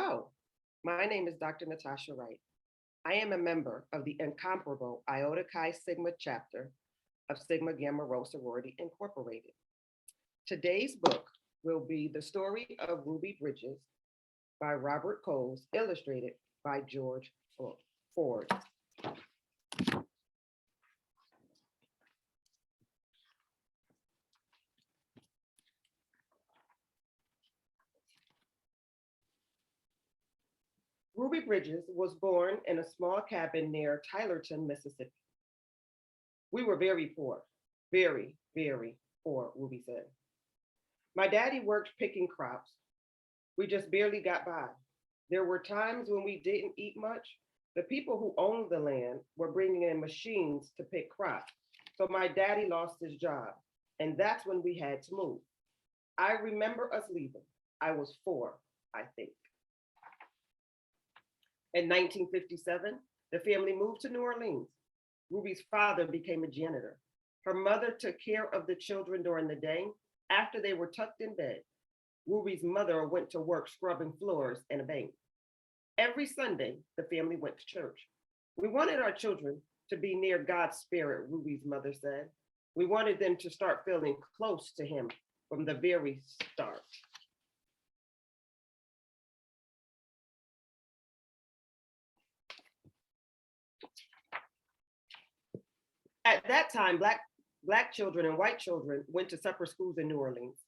Hello, my name is Dr. Natasha Wright. I am a member of the incomparable Iota Chi Sigma chapter of Sigma Gamma Rho Sorority Incorporated. Today's book will be The Story of Ruby Bridges by Robert Coles, illustrated by George Ford. Ruby Bridges was born in a small cabin near Tylerton, Mississippi. We were very poor, very poor, Ruby said. My daddy worked picking crops. We just barely got by. There were times when we didn't eat much. The people who owned the land were bringing in machines to pick crops. So my daddy lost his job, and that's when we had to move. I remember us leaving. I was 4, I think. In 1957, the family moved to New Orleans. Ruby's father became a janitor. Her mother took care of the children during the day. After they were tucked in bed, Ruby's mother went to work scrubbing floors in a bank. Every Sunday, the family went to church. We wanted our children to be near God's spirit, Ruby's mother said. We wanted them to start feeling close to him from the very start. At that time, black children and white children went to separate schools in New Orleans.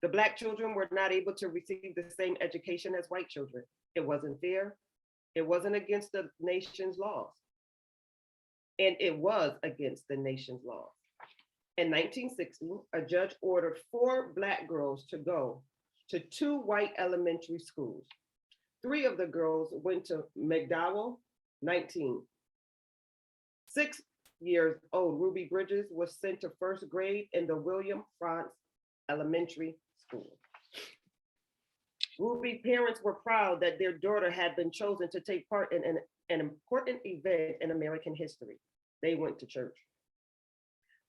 The black children were not able to receive the same education as white children. It wasn't fair. It wasn't against the nation's laws. And it was against the nation's laws. In 1960, a judge ordered 4 black girls to go to 2 white elementary schools. 3 of the girls went to McDowell, 19. 6 years old, Ruby Bridges was sent to first grade in the William Frantz Elementary School. Ruby's parents were proud that their daughter had been chosen to take part in an important event in American history. They went to church.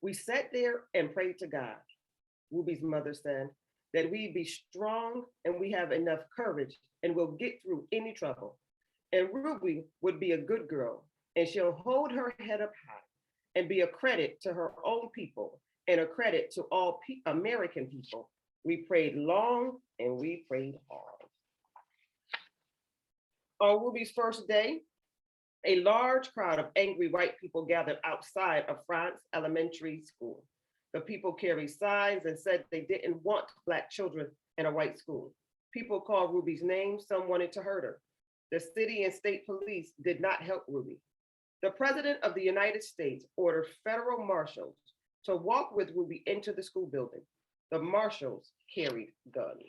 We sat there and prayed to God, Ruby's mother said, that we be strong and we have enough courage and we'll get through any trouble. And Ruby would be a good girl and she'll hold her head up high and be a credit to her own people and a credit to all American people. We prayed long and we prayed hard. On Ruby's first day, a large crowd of angry white people gathered outside of Frantz Elementary School. The people carried signs and said they didn't want black children in a white school. People called Ruby's name. Some wanted to hurt her. The city and state police did not help Ruby. The President of the United States ordered federal marshals to walk with Ruby into the school building. The marshals carried guns.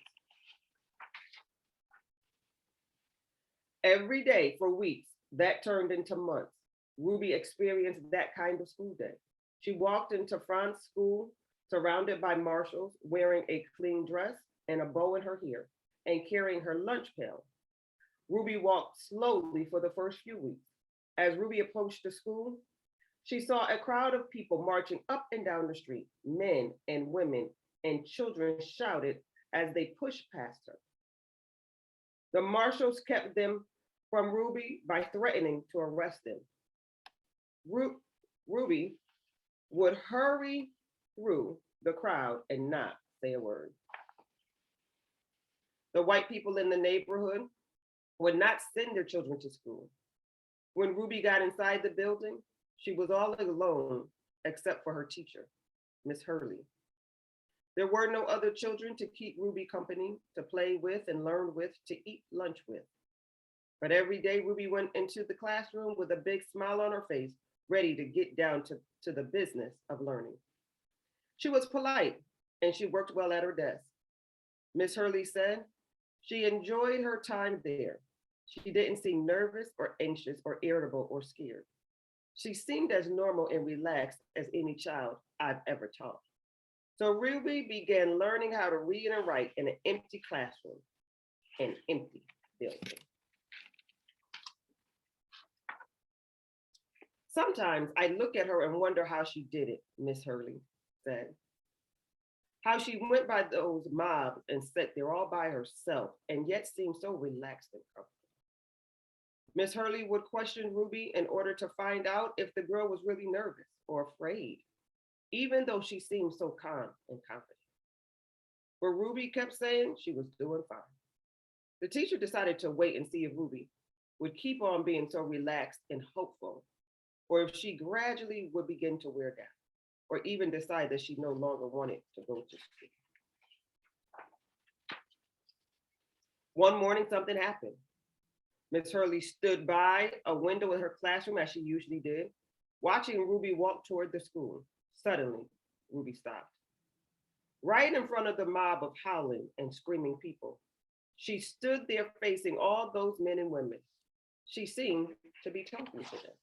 Every day for weeks, that turned into months, Ruby experienced that kind of school day. She walked into Frantz School surrounded by marshals, wearing a clean dress and a bow in her hair and carrying her lunch pail. Ruby walked slowly for the first few weeks. As Ruby approached the school, she saw a crowd of people marching up and down the street. Men and women and children shouted as they pushed past her. The marshals kept them from Ruby by threatening to arrest them. Ruby would hurry through the crowd and not say a word. The white people in the neighborhood would not send their children to school. When Ruby got inside the building, she was all alone except for her teacher, Miss Hurley. There were no other children to keep Ruby company, to play with and learn with, to eat lunch with. But every day Ruby went into the classroom with a big smile on her face, ready to get down to the business of learning. She was polite and she worked well at her desk. Miss Hurley said she enjoyed her time there. She didn't seem nervous or anxious or irritable or scared. She seemed as normal and relaxed as any child I've ever taught. So Ruby began learning how to read and write in an empty classroom, an empty building. Sometimes I look at her and wonder how she did it, Miss Hurley said. How she went by those mobs and sat there all by herself and yet seemed so relaxed and comfortable. Miss Hurley would question Ruby in order to find out if the girl was really nervous or afraid, even though she seemed so calm and confident. But Ruby kept saying she was doing fine. The teacher decided to wait and see if Ruby would keep on being so relaxed and hopeful, or if she gradually would begin to wear down, or even decide that she no longer wanted to go to school. One morning, something happened. Miss Hurley stood by a window in her classroom as she usually did, watching Ruby walk toward the school. Suddenly, Ruby stopped. Right in front of the mob of howling and screaming people, she stood there facing all those men and women. She seemed to be talking to them.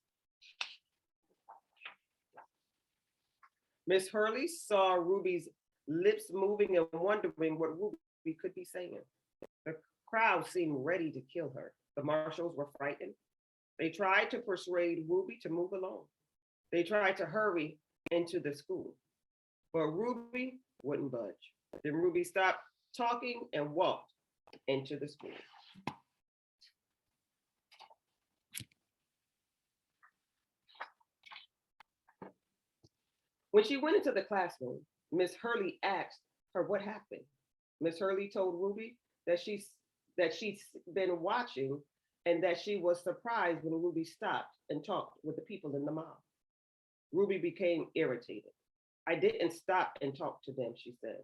Miss Hurley saw Ruby's lips moving and wondering what Ruby could be saying. The crowd seemed ready to kill her. The marshals were frightened. They tried to persuade Ruby to move along. They tried to hurry into the school, but Ruby wouldn't budge. Then Ruby stopped talking and walked into the school. When she went into the classroom, Miss Hurley asked her what happened. Miss Hurley told Ruby that she's been watching and that she was surprised when Ruby stopped and talked with the people in the mob. Ruby became irritated. I didn't stop and talk to them, she said.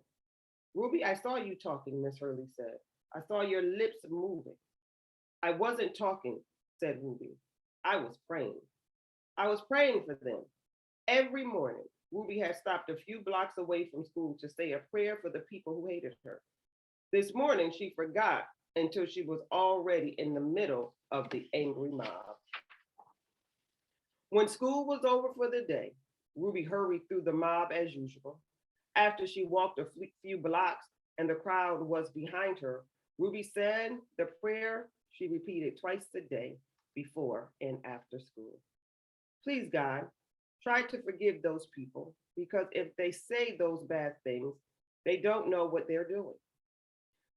Ruby, I saw you talking, Miss Hurley said. I saw your lips moving. I wasn't talking, said Ruby. I was praying. I was praying for them. Every morning, Ruby had stopped a few blocks away from school to say a prayer for the people who hated her. This morning, she forgot until she was already in the middle of the angry mob. When school was over for the day, Ruby hurried through the mob as usual. After she walked a few blocks and the crowd was behind her, Ruby said the prayer she repeated twice a day before and after school. Please, God, try to forgive those people because if they say those bad things, they don't know what they're doing.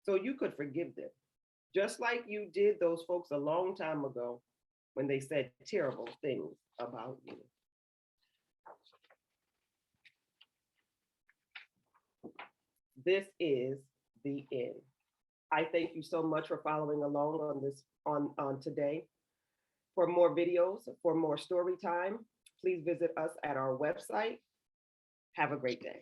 So you could forgive them, just like you did those folks a long time ago when they said terrible things about you. This is the end. I thank you so much for following along on this on today. For more videos, for more story time, please visit us at our website. Have a great day.